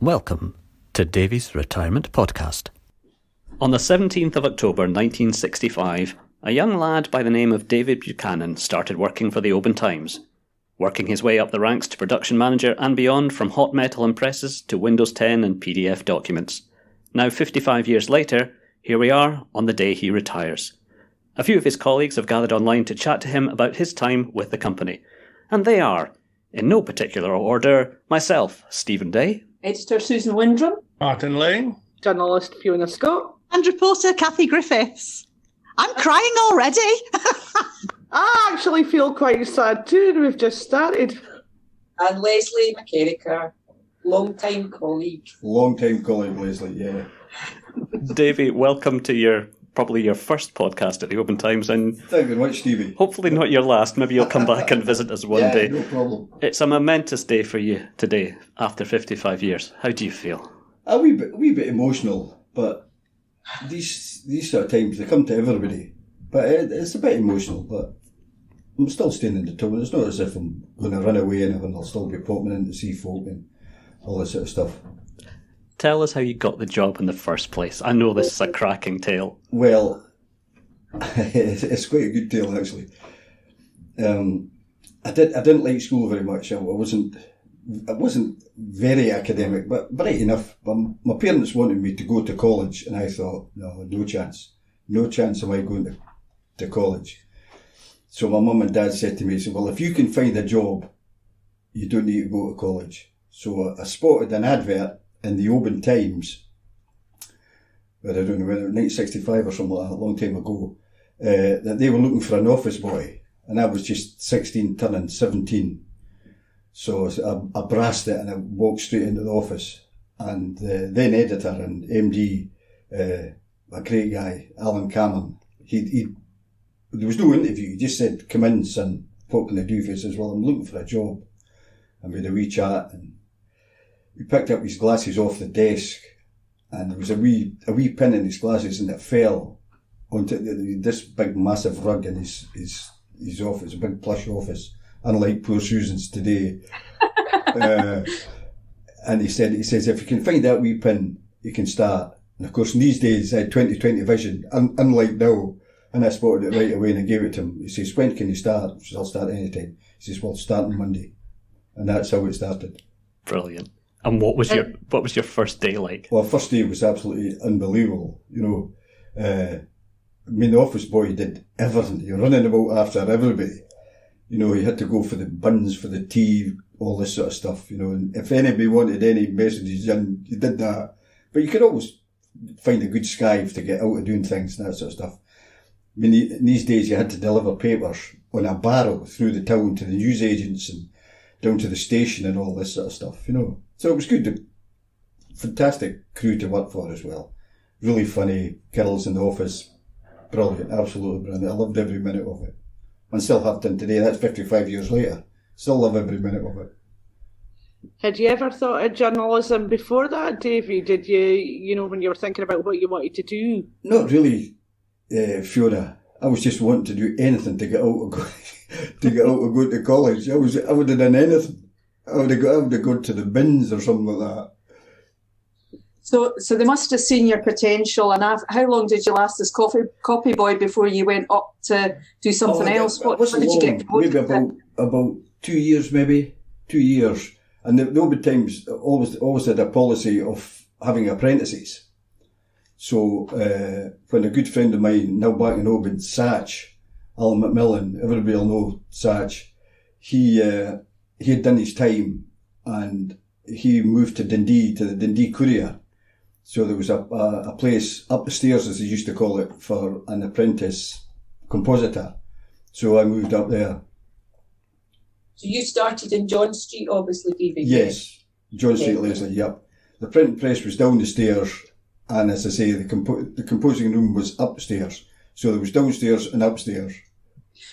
Welcome to Davie's Retirement Podcast. On the 17th of October 1965, a young lad by the name of Davie Buchanan started working for the Oban Times, working his way up the ranks to production manager and beyond, from hot metal impresses to Windows 10 and PDF documents. Now 55 years later, here we are on the day he retires. A few of his colleagues have gathered online to chat to him about his time with the company. And they are, in no particular order, myself, Stephen Day. Editor Susan Windram. Martin Laing. Journalist Fiona Scott. And reporter Kathie Griffiths. I'm crying already. I actually feel quite sad too. We've just started. And Lesley McKerracher, long-time colleague. Long-time colleague, Lesley, yeah. Davie, welcome to probably your first podcast at the Oban Times, and thank you very much, Stevie. Hopefully not your last. Maybe you'll come back and visit us one day. No problem. It's a momentous day for you today, after 55 years. How do you feel? A wee bit emotional, but these sort of times, they come to everybody. But it's a bit emotional, but I'm still staying in the town. It's not as if I'm going to run away and I'll still be popping in to see folk and all this sort of stuff. Tell us how you got the job in the first place. I know this is a cracking tale. Well, it's quite a good tale, actually. I didn't like school very much. I wasn't very academic, but bright enough. My parents wanted me to go to college, and I thought, no chance am I going to college. So my mum and dad said to me, well, if you can find a job, you don't need to go to college. So I spotted an advert in the Oban Times, but I don't know whether 1965 or something like that, a long time ago, that they were looking for an office boy, and I was just 16 turning 17. So I brassed it and I walked straight into the office, and the then editor and MD, a great guy, Alan Cameron, there was no interview, he just said, come in son, what can I do for you? He says, well, I'm looking for a job. And we had a wee chat, and he picked up his glasses off the desk, and there was a wee pin in his glasses, and it fell onto this big massive rug in his office, a big plush office, unlike poor Susan's today. And he says, if you can find that wee pin, you can start. And of course, in these days, I had 20/20 vision, unlike now, and I spotted it right away and I gave it to him. He says, when can you start? I says, I'll start any time. He says, well, start on Monday. And that's how it started. Brilliant. And what was your first day like? Well, first day was absolutely unbelievable. The office boy did everything. You're running about after everybody. He had to go for the buns, for the tea, all this sort of stuff. And if anybody wanted any messages in, you did that. But you could always find a good skive to get out of doing things and that sort of stuff. In these days, you had to deliver papers on a barrow through the town to the newsagents and down to the station and all this sort of stuff, So it was good. Fantastic crew to work for as well. Really funny, girls in the office. Brilliant, absolutely brilliant. I loved every minute of it. And still have done today. That's 55 years later. Still love every minute of it. Had you ever thought of journalism before that, Davie? Did you, when you were thinking about what you wanted to do? Not really, Fiona. I was just wanting to do anything to get out of going to college. I would have done anything. I would have gone to the bins or something like that. So they must have seen your potential. And how long did you last as copy boy before you went up to do something else? What did you get promoted? Maybe about 2 years, maybe 2 years. And the Oban Times always had a policy of having apprentices. So when a good friend of mine, now back in Oban, Satch, Alan McMillan, everybody will know Satch, he had done his time and he moved to Dundee, to the Dundee Courier. So there was a place up the stairs, as they used to call it, for an apprentice compositor. So I moved up there. So you started in John Street, obviously, Davie? Yes, John Street, Lesley, yep. The printing press was down the stairs, and as I say, the composing room was upstairs. So there was downstairs and upstairs.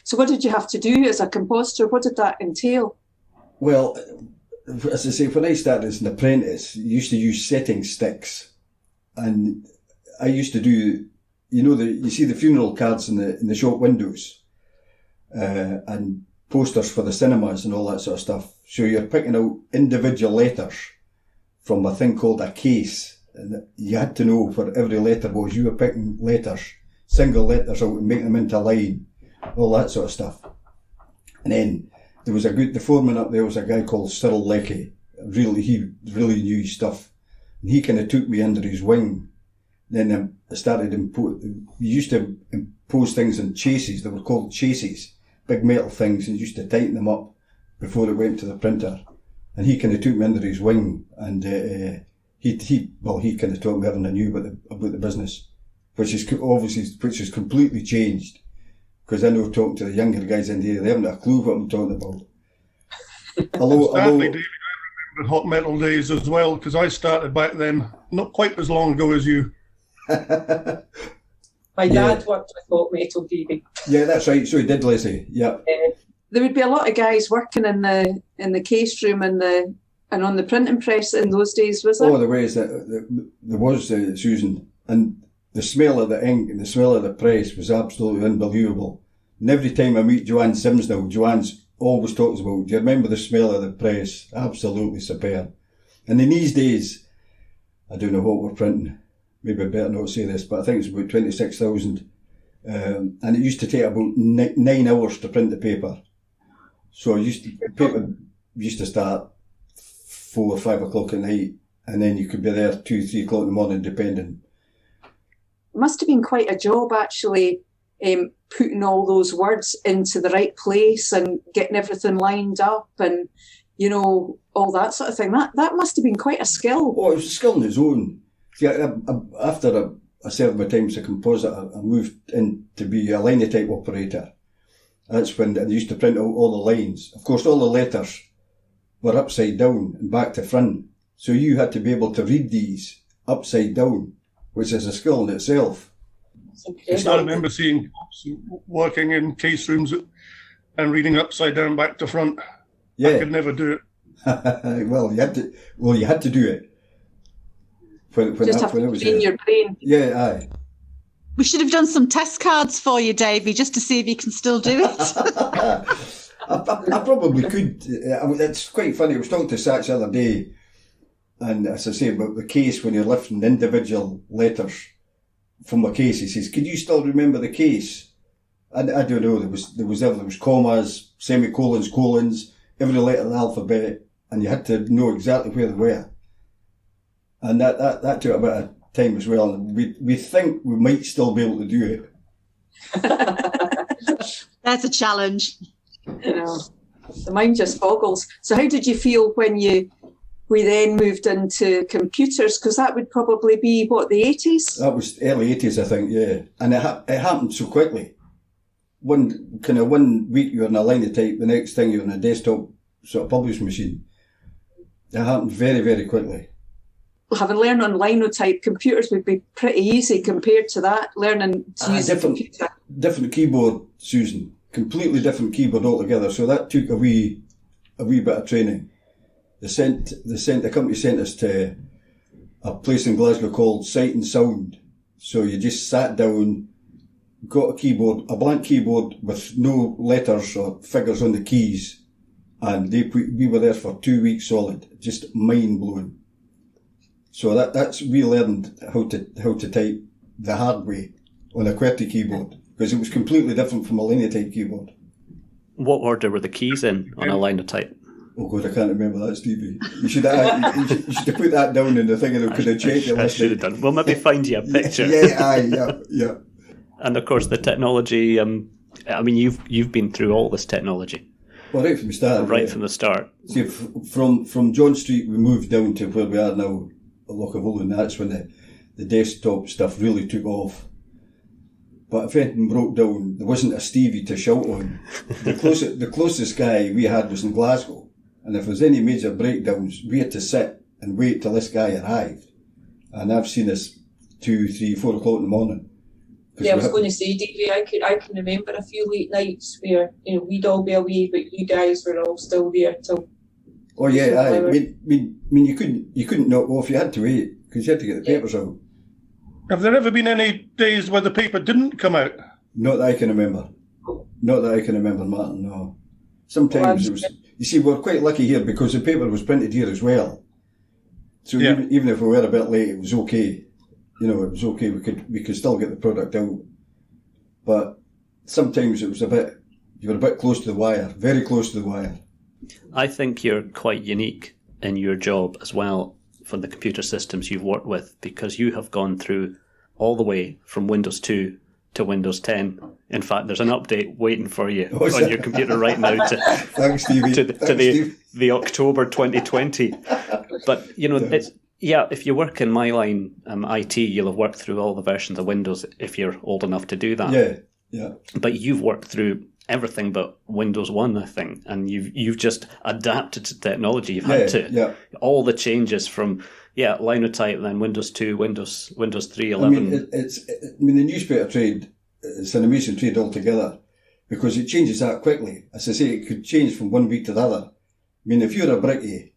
So what did you have to do as a compositor? What did that entail? Well, as I say, when I started as an apprentice, you used to use setting sticks. And I used to do, you see the funeral cards in the shop windows, and posters for the cinemas and all that sort of stuff. So you're picking out individual letters from a thing called a case. And you had to know where every letter was. You were picking letters, single letters out and making them into a line, all that sort of stuff. And then there was the foreman up there was a guy called Cyril Leckie. He really knew his stuff. And he kind of took me under his wing. Then I started he used to impose things in chases. They were called chases, big metal things, and used to tighten them up before it went to the printer. And he kind of took me under his wing, and he kind of taught me everything I knew about the business, which has completely changed. Because I know talking to the younger guys in here, they haven't a clue what I'm talking about. Sadly, David, I remember hot metal days as well, because I started back then, not quite as long ago as you. My dad worked with hot metal, Davie. Yeah, that's right. So he did, Lesley. Yeah. There would be a lot of guys working in the case room and on the printing press in those days, was there? Oh, there was, Susan. And the smell of the ink and the smell of the press was absolutely unbelievable. And every time I meet Joanne Sims now, Joanne's always talks about, do you remember the smell of the press? Absolutely superb. And in these days, I don't know what we're printing. Maybe I better not say this, but I think it's about 26,000. And it used to take about 9 hours to print the paper. So the paper used to start 4 or 5 o'clock at night, and then you could be there 2, 3 o'clock in the morning, depending. It must have been quite a job, actually, putting all those words into the right place and getting everything lined up and, all that sort of thing. That must have been quite a skill. Oh, it was a skill on its own. See, after I served my time as a compositor, I moved in to be a linotype operator. That's when they used to print out all the lines. Of course, all the letters were upside down and back to front. So you had to be able to read these upside down, which is a skill in itself. I remember seeing working in case rooms and reading upside down back to front. Yeah. I could never do it. Well, you had to do it. When just have to train your brain. Yeah, aye. We should have done some test cards for you, Davie, just to see if you can still do it. I probably could. It's quite funny. I was talking to Satch the other day, and as I say about the case, when you're lifting individual letters from a case, he says, "Can you still remember the case?" I don't know. There was commas, semicolons, colons, every letter of the alphabet, and you had to know exactly where they were. And that took a bit of time as well. And we think we might still be able to do it. That's a challenge. The mind just boggles. So how did you feel when we then moved into computers? Because that would probably be, the 80s? That was early 80s, I think, yeah. And it happened so quickly. One week you're in a linotype, the next thing you're on a desktop sort of publishing machine. It happened very, very quickly. Having learned on linotype, computers would be pretty easy compared to that, learning to use a computer. Different keyboard, Susan. Completely different keyboard altogether. So that took a wee bit of training. The company sent us to a place in Glasgow called Sight and Sound. So you just sat down, got a blank keyboard with no letters or figures on the keys, and we were there for 2 weeks solid. Just mind blowing. So we learned how to type the hard way on a QWERTY keyboard, because it was completely different from a linotype keyboard. What order were the keys in on a linotype? Oh God, I can't remember that, Stevie. You should have put that down in the thing, and I could have checked it. I should have done. We'll maybe find you a picture. Yeah. And of course, the technology. You've been through all this technology. Well, right from the start. From the start. See, from John Street, we moved down to where we are now, Lochavollen, and that's when the desktop stuff really took off. But if anything broke down, there wasn't a Stevie to shout on. The closest guy we had was in Glasgow, and if there was any major breakdowns, we had to sit and wait till this guy arrived. And I've seen this 2, 3, 4 o'clock in the morning. Yeah, I was going to say, Davie, I can remember a few late nights where we'd all be away, but you guys were all still there till. Oh yeah, I mean you couldn't knock off. You had to wait because you had to get the papers out. Have there ever been any days where the paper didn't come out? Not that I can remember. Not that I can remember, Martin. No. Sometimes it was. You see, we're quite lucky here because the paper was printed here as well. So even if we were a bit late, it was okay. You know, it was okay. We could still get the product out. But sometimes you were a bit close to the wire, very close to the wire. I think you're quite unique in your job as well for the computer systems you've worked with, because you have gone through all the way from Windows 2 to Windows 10. In fact, there's an update waiting for you on your computer right now Thanks, Stevie. to the October 2020. But, you know, if you work in my line, IT, you'll have worked through all the versions of Windows if you're old enough to do that. Yeah. But you've worked through everything but Windows 1, I think, and you've just adapted to technology. You've had to. All the changes from linotype, then Windows 2, Windows 3, 11. The newspaper trade is an amazing trade altogether, because it changes that quickly. As I say, it could change from one week to the other. I mean, if you're a brickie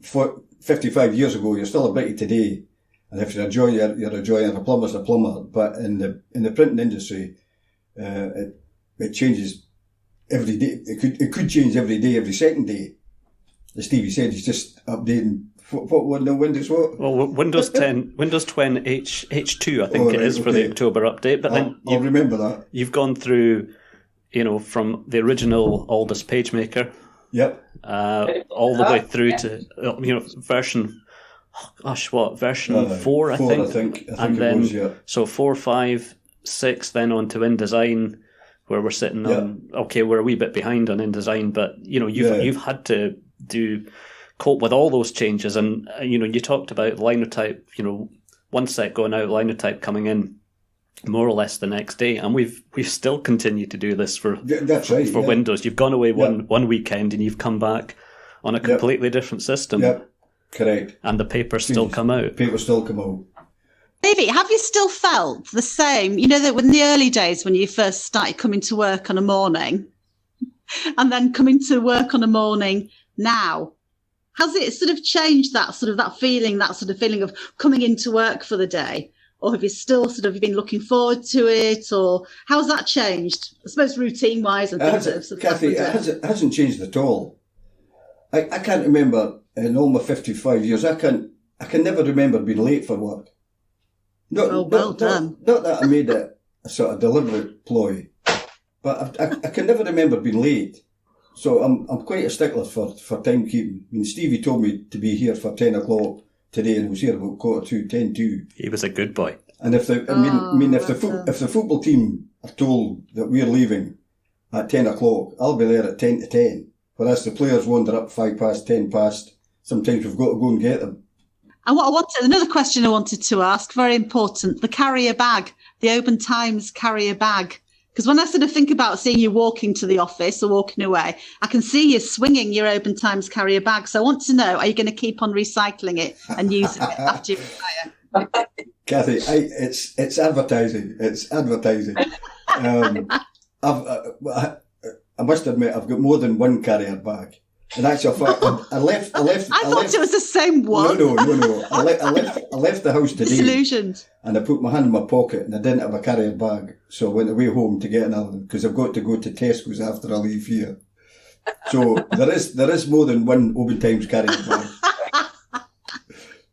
55 years ago, you're still a brickie today, and if you're a joiner, you're a joiner, a plumber's a plumber. But in the printing industry, it changes every day. It could change every day, every second day. As Stevie said, he's just updating. What no Windows what? Well, Windows 10, Windows 10 H2, I think it is for the October update. But then I'll remember that. You've gone through, from the original Aldous PageMaker. Yep. All the way through to version. Version 4, I think. And then was, yeah. So 4, 5, 6, then on to InDesign, where we're sitting on. Okay, we're a wee bit behind on InDesign, but you've had to cope with all those changes, and you talked about linotype. One set going out, linotype coming in more or less the next day, and we've still continued to do this for Windows. You've gone away one weekend and you've come back on a completely different system. Yep, correct. And the papers still come out. Papers still come out. Davie, have you still felt the same? That in the early days when you first started coming to work on a morning, and then coming to work on a morning now, has it sort of changed that feeling of coming into work for the day? Or have you still been looking forward to it? Or how's that changed? I suppose routine-wise and things. Kathie, it hasn't changed at all. I can't remember in all my 55 years, I can never remember being late for work. Well done. Not that I made it a sort of deliberate ploy, but I can never remember being late. So I'm quite a stickler for timekeeping. I mean, Stevie told me to be here for 10 o'clock today, and I was here about 10:45. He was a good boy. And if the football team are told that we're leaving at 10 o'clock, I'll be there at 10 to 10. Whereas the players wander up 5 past, 10 past. Sometimes we've got to go and get them. And another question I wanted to ask, very important, the carrier bag, the Oban Times carrier bag. Because when I think about seeing you walking to the office or walking away, I can see you swinging your Oban Times carrier bag. So I want to know, are you going to keep on recycling it and using it after you retire? Kathie, it's advertising. It's advertising. I must admit, I've got more than one carrier bag. In actual fact, I left. I thought it was the same one. No. I left the house today. Disillusioned. And I put my hand in my pocket and I didn't have a carrier bag. So I went away home to get another one because I've got to go to Tesco's after I leave here. So there is more than one Oban Times carrier bag.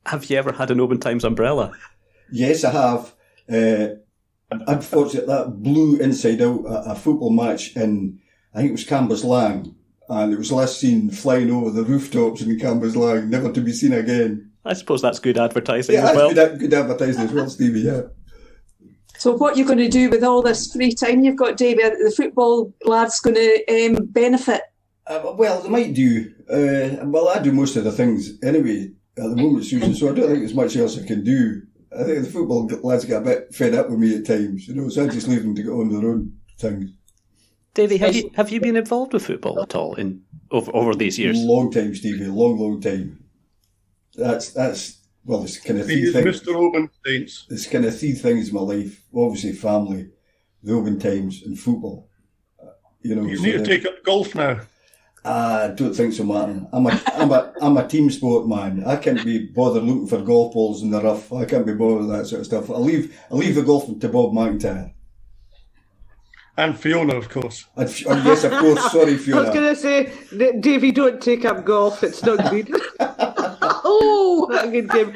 Have you ever had an Oban Times umbrella? Yes, I have. Unfortunately, that blew inside out a football match in, I think it was Cambuslang. And it was last seen flying over the rooftops in Cambuslang, never to be seen again. I suppose that's good advertising as well. Yeah, good advertising as well, Stevie, yeah. So what are you going to do with all this free time you've got, Davie? Are the football lads going to benefit? Well, they might do. I do most of the things anyway at the moment, Susan, so I don't think there's much else I can do. I think the football lads get a bit fed up with me at times, so I just leave them to get on their own things. Davie, have you been involved with football at all over these years? Long time, Stevie. Long time. That's it's kind of three things. Mr. Oban Saints. It's kind of three things in my life. Obviously, family, the Oban Times, and football. You need to take up golf now. I don't think so, Martin. I'm a team sport man. I can't be bothered looking for golf balls in the rough. I can't be bothered with that sort of stuff. I'll leave the golf to Bob McIntyre. And Fiona, of course. Yes, of course. Sorry, Fiona. I was going to say, Davie, don't take up golf. It's not good. Oh! What a good game.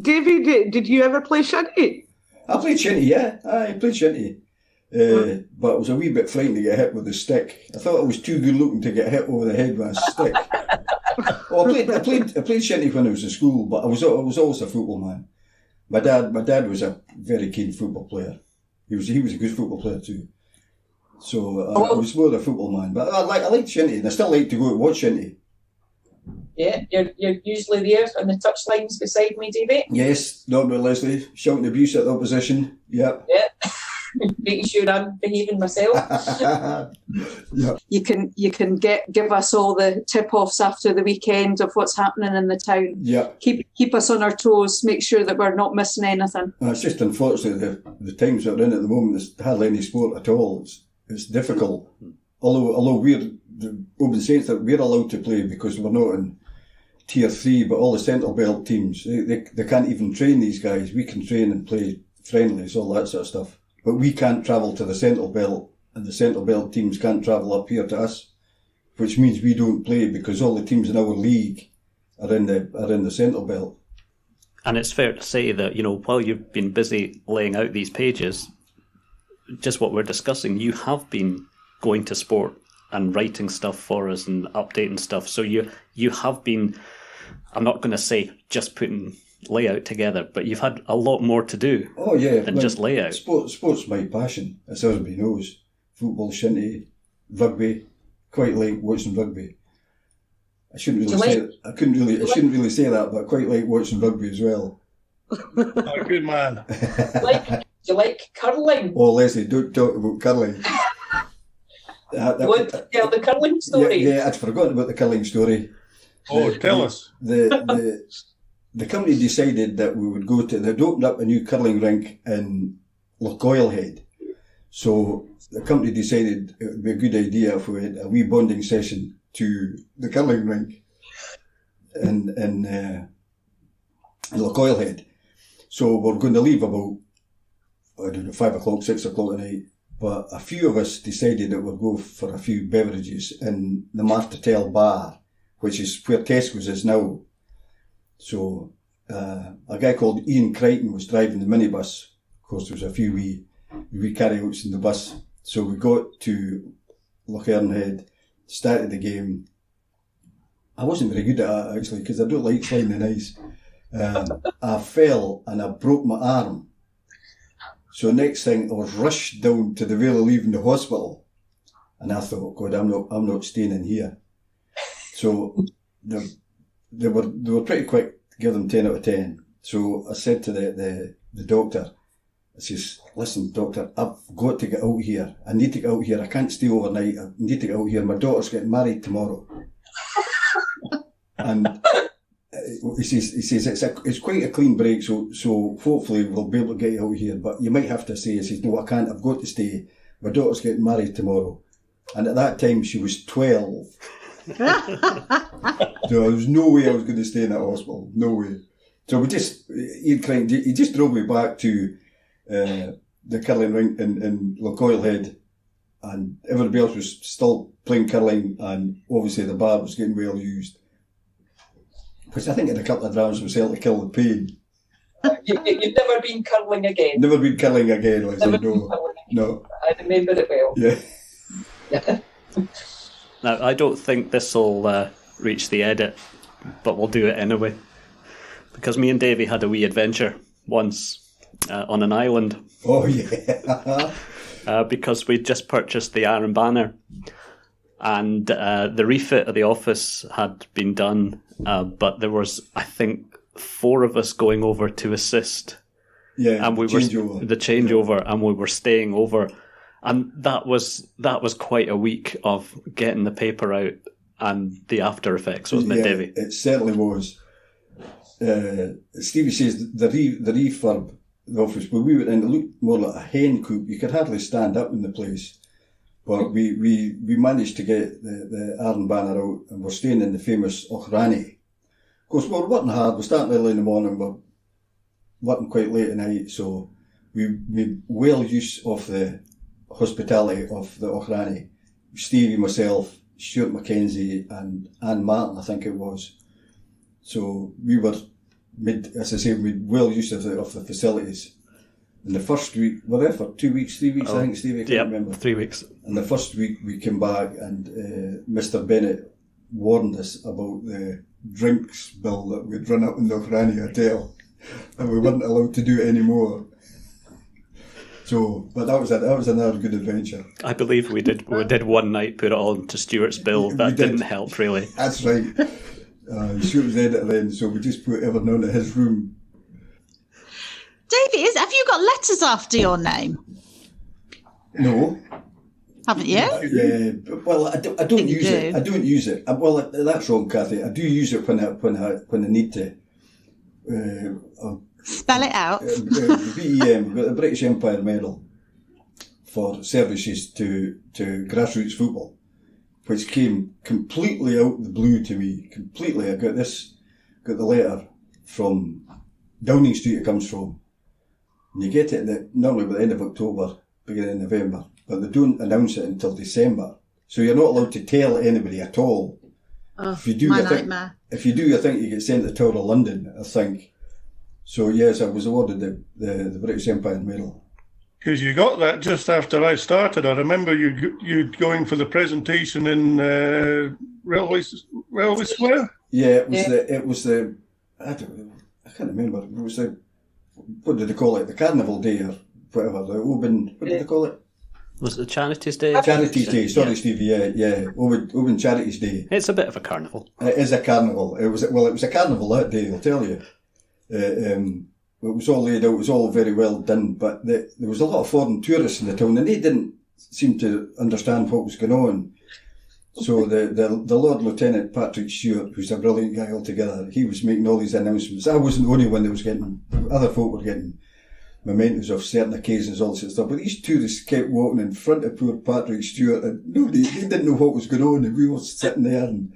Davie, did you ever play shinty? I played shinty, yeah. I played shinty. But I was a wee bit frightened to get hit with a stick. I thought I was too good looking to get hit over the head with a stick. Well, I played shinty when I was in school, but I was always a football man. My dad was a very keen football player. He was a good football player too. So I was more a football man. But I liked shinty, and I still like to go and watch shinty. Yeah, you're usually there on the touchlines beside me, Davie. Yes, not with Lesley, shouting abuse at the opposition. Yep. Yeah. Making sure I'm behaving myself. Yep. You can give us all the tip-offs after the weekend of what's happening in the town. Yeah. Keep us on our toes. Make sure that we're not missing anything. It's just unfortunate the times we're in at the moment. There's hardly any sport at all. It's difficult. Although we're the Oban Saints that we're allowed to play because we're not in Tier 3, but all the Central Belt teams they can't even train these guys. We can train and play friendlies, all that sort of stuff. But we can't travel to the Central Belt, and the Central Belt teams can't travel up here to us, which means we don't play because all the teams in our league are in the Central Belt. And it's fair to say that, while you've been busy laying out these pages, just what we're discussing, you have been going to sport and writing stuff for us and updating stuff. So you have been, I'm not going to say just putting layout together, but you've had a lot more to do. Oh yeah, than just layout. Sport's my passion, as everybody knows. Football, shinty, rugby. Quite like watching rugby. I shouldn't really say that, but I quite like watching rugby as well. Oh, good man. Do you like curling? Oh, Lesley, don't talk about curling. You want to tell the curling story? Yeah, I'd forgotten about the curling story. Oh, tell us. The company decided that we would they'd opened up a new curling rink in Lochoilhead. So the company decided it would be a good idea if we had a wee bonding session to the curling rink in Lochoilhead. So we're going to leave about, 5 o'clock, 6 o'clock at night. But a few of us decided that we'd go for a few beverages in the Martell bar, which is where Tesco's is now. So a guy called Ian Crichton was driving the minibus. Of course, there was a few wee carryouts in the bus. So we got to Lochernhead, started the game. I wasn't very good at it, actually, because I don't like sliding in ice. I fell and I broke my arm. So next thing, I was rushed down to the Vale of leaving the hospital. And I thought, God, I'm not staying in here. So they were pretty quick to give them 10 out of 10. So I said to the doctor, I says, listen, doctor, I've got to get out here. I need to get out here. I can't stay overnight. I need to get out here. My daughter's getting married tomorrow. And he says it's quite a clean break, so hopefully we'll be able to get you out here. But you might have to stay. He says, no, I can't. I've got to stay. My daughter's getting married tomorrow. And at that time, she was 12. So there was no way I was going to stay in that hospital. No way. So he just drove me back to the curling rink in Lochoilhead, and everybody else was still playing curling, and obviously the bar was getting well used. Which I think had a couple of drams myself to kill the pain. You've never been curling again? Never been curling again, Leslie, no. I remember it well. Yeah. Now, I don't think this will reach the edit, but we'll do it anyway. Because me and Davie had a wee adventure once on an island. Oh, yeah. Because we'd just purchased the Iron Banner. And the refit of the office had been done, but there was, I think, 4 of us going over to assist. Yeah, and the changeover, and we were staying over, and that was quite a week of getting the paper out and the after effects, wasn't it, Davie? It certainly was. Stevie says the refurb the office, but we went in, it looked more like a hen coop. You could hardly stand up in the place. But we managed to get the Iron Banner out, and we're staying in the famous Ochrani. Of course, we're working hard. We're starting early in the morning. We're working quite late at night. So we made well use of the hospitality of the Ochrani. Stevie, myself, Stuart Mackenzie, and Anne Martin, I think it was. So we were made, as I say, made well use of the facilities. And the first week, we were there for 2 weeks, 3 weeks, I think, Stevie, I can't remember. 3 weeks. And the first week we came back and Mr. Bennett warned us about the drinks bill that we'd run up in the Granny Hotel, and we weren't allowed to do it anymore. So, but that was another good adventure. I believe we did one night put it on to Stuart's bill. That didn't help, really. That's right. Stuart was editor then, so we just put everything on at his room. Davie, have you got letters after your name? No. Haven't you? Yeah. Well, I don't use it. I don't use it. Well, that's wrong, Kathie. I do use it when I need to. Spell it out. BEM, we've got the British Empire Medal for services to grassroots football, which came completely out of the blue to me. Completely. I got the letter from Downing Street it comes from. And you get it normally by the end of October, beginning of November, but they don't announce it until December. So you're not allowed to tell anybody at all. Oh, if you do, my nightmare. If you do, I think you get sent to the Tower of London, I think. So yes, I was awarded the British Empire Medal. Because you got that just after I started. I remember you going for the presentation in Railway Square. Yeah, it was the I can't remember. It was the, what did they call it? The Carnival Day or whatever. The Oban, what did they call it? Was it the Charities Day? Charities Day. Sorry, Stevie. Yeah. Oban Charities Day. It's a bit of a carnival. It is a carnival. It was a carnival that day, I'll tell you. It was all laid out. It was all very well done, but there was a lot of foreign tourists in the town, and they didn't seem to understand what was going on. So the Lord Lieutenant Patrick Stewart, who's a brilliant guy altogether, he was making all these announcements. I wasn't the only one that was getting. Other folk were getting mementos of certain occasions, all sorts of stuff. But these tourists kept walking in front of poor Patrick Stewart, and they didn't know what was going on, and we were sitting there, and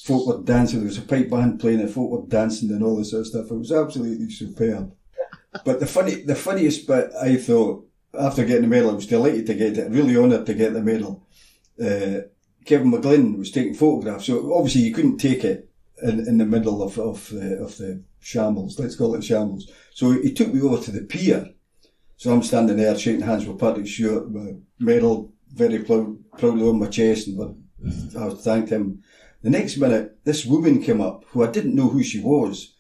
folk were dancing. There was a pipe band playing, and folk were dancing and all this sort of stuff. It was absolutely superb. But the funniest bit, I thought, after getting the medal, I was delighted to get it, really honoured to get the medal. Kevin McGlynn was taking photographs, so obviously you couldn't take it in the middle of the shambles. Let's call it shambles. So he took me over to the pier. So I'm standing there shaking hands with Patrick Stewart, my medal very proudly on my chest, and I thanked him. The next minute, this woman came up who I didn't know who she was,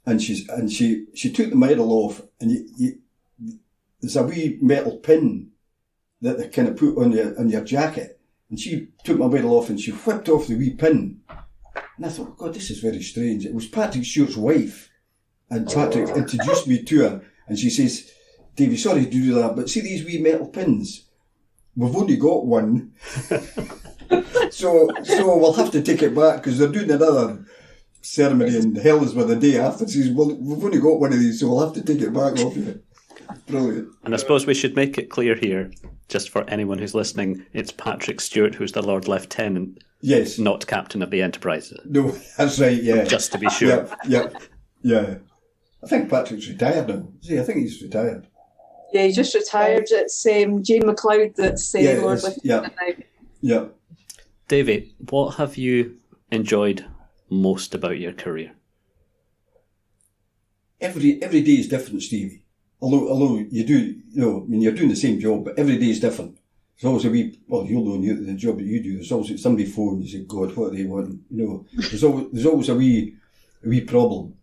and she took the medal off, and there's a wee metal pin that they kind of put on your jacket, and she took my medal off and she whipped off the wee pin, and I thought, God, this is very strange. It was Patrick Stewart's wife, and Patrick introduced me to her, and she says, Davie, sorry to do that, but see these wee metal pins? We've only got one. So we'll have to take it back because they're doing another ceremony in Helensburgh the day after. She says, well, we've only got one of these, so we'll have to take it back off you. Brilliant. And I suppose we should make it clear here, just for anyone who's listening, it's Patrick Stewart who's the Lord Lieutenant. Yes. Not Captain of the Enterprise. No, that's right, yeah. Just to be sure. Yeah. I think Patrick's retired now. See, I think he's retired. Yeah, he just retired. It's Jane McLeod that's Lord Lieutenant now. Yeah. Davie, what have you enjoyed most about your career? Every day is different, Stevie. Although you do, you're doing the same job, but every day is different. There's always a wee, well, you'll know the job that you do. There's always somebody phone, you say, God, what do they want? There's always a wee problem.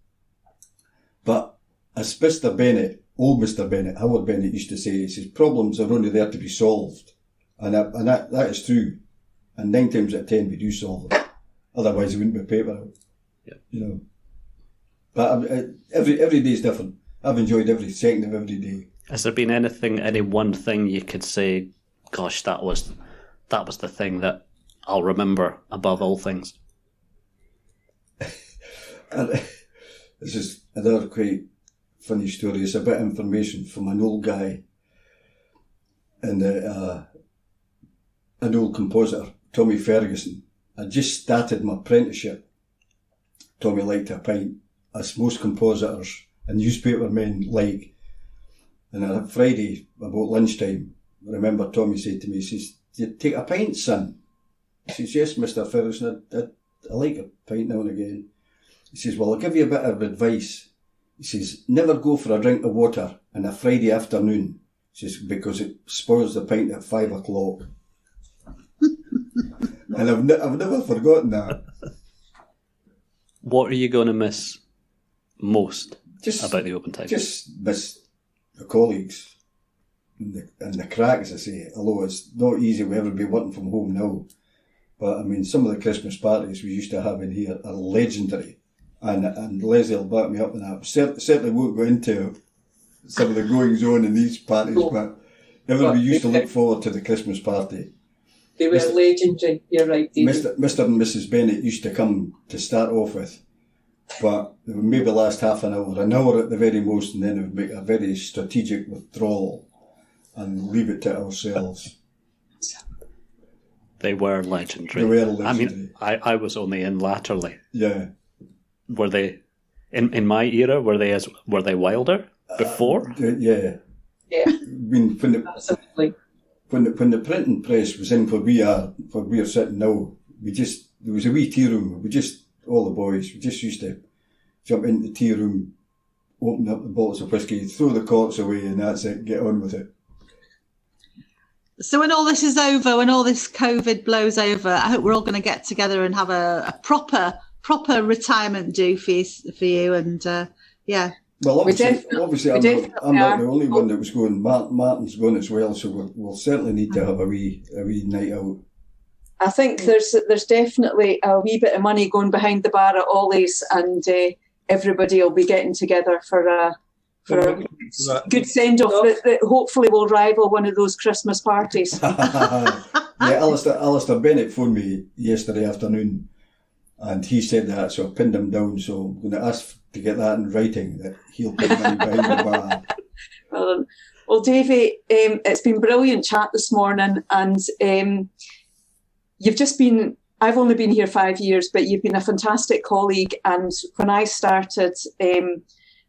But as old Mr. Bennett, Howard Bennett used to say, he says, problems are only there to be solved. And that is true. And 9 times out of 10 we do solve it. Otherwise it wouldn't be paper out. Yeah. But every day is different. I've enjoyed every second of every day. Has there been any one thing you could say, gosh, that was the thing that I'll remember above all things? This is another quite funny story. It's a bit of information from an old guy and an old compositor, Tommy Ferguson. I just started my apprenticeship. Tommy liked a pint, as most compositors and newspaper men like. And on a Friday, about lunchtime, I remember Tommy said to me, he says, "Do you take a pint, son?" I says, "Yes, Mr. Ferguson, I like a pint now and again." He says, "Well, I'll give you a bit of advice." He says, never go for a drink of water on a Friday afternoon. He says, because it spoils the pint at 5 o'clock. And I've never forgotten that. What are you going to miss most about the Oban Times? Just miss the colleagues and the crack, as I say, although it's not easy with everybody working from home now. But I mean, some of the Christmas parties we used to have in here are legendary. And Lesley will back me up on that. Certainly won't go into some of the goings on in these parties, but everybody used to look forward to the Christmas party. They were legendary, you're right, David. Mr. and Mrs. Bennett used to come to start off with, but it would maybe last half an hour at the very most, and then it would make a very strategic withdrawal and leave it to ourselves. They were legendary. I mean, I was only in latterly. Yeah. Were they, in my era, were they wilder before? Yeah. Yeah. I mean, Absolutely. When the printing press was in where we are sitting now, there was a wee tea room. All the boys, we just used to jump into the tea room, open up the bottles of whiskey, throw the corks away, and that's it, get on with it. So when all this is over, when all this COVID blows over, I hope we're all going to get together and have a proper retirement do for you. And yeah. Well, obviously I'm not the only one that was going. Martin's going as well, so we'll certainly need to have a wee night out. I think there's definitely a wee bit of money going behind the bar at Ollie's, and everybody will be getting together for a good send-off that hopefully will rival one of those Christmas parties. Yeah, Alistair Bennett phoned me yesterday afternoon, and he said that, so I pinned him down. So I'm going to ask to get that in writing, that he'll put money behind the bar. Well, Davie, it's been brilliant chat this morning, and you've just been. I've only been here 5 years, but you've been a fantastic colleague. And when I started,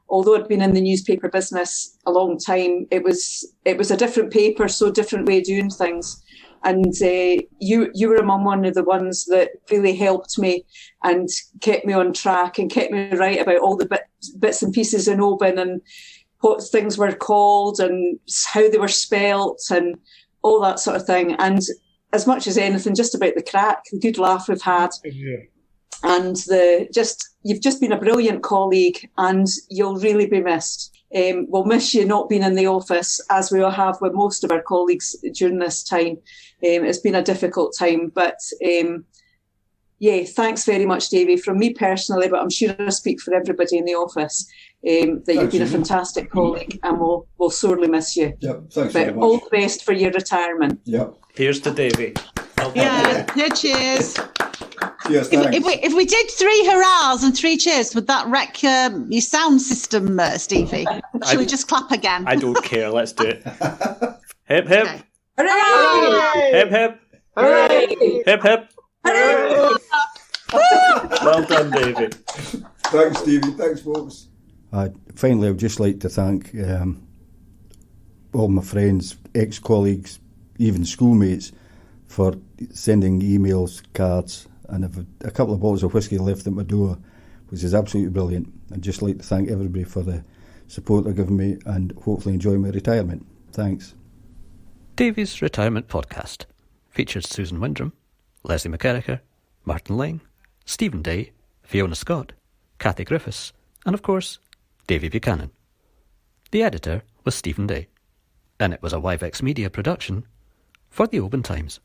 although I'd been in the newspaper business a long time, it was a different paper, so different way of doing things. And you were among one of the ones that really helped me and kept me on track and kept me right about all the bits and pieces in Oban and what things were called and how they were spelt and all that sort of thing. And as much as anything, just about the crack, the good laugh we've had. Yeah. And you've just been a brilliant colleague, and you'll really be missed. We'll miss you not being in the office, as we will have with most of our colleagues during this time. It's been a difficult time, but thanks very much, Davie, from me personally, but I'm sure I speak for everybody in the office, that you've been a fantastic colleague, and we'll sorely miss you. Yep, thanks very much. All the best for your retirement. Yep. Here's to Davie. Yeah, cheers. Cheers, thanks. If we did 3 hurrahs and 3 cheers, would that wreck your sound system, Stevie? Shall we just clap again? I don't care. Let's do it. Hip hip. Okay. Hooray! Hip hip. Hooray! Hip hip. Hooray! Well done, Davie. Thanks, Stevie. Thanks, folks. Finally, I would just like to thank all my friends, ex-colleagues, even schoolmates, for sending emails, cards, and I've a couple of bottles of whiskey left at my door, which is absolutely brilliant. I'd just like to thank everybody for the support they're giving me and hopefully enjoy my retirement. Thanks. Davie's Retirement Podcast features Susan Windram, Lesley McKerracher, Martin Laing, Stephen Day, Fiona Scott, Kathie Griffiths, and of course, Davie Buchanan. The editor was Stephen Day, and it was a YVEX Media production for the Oban Times.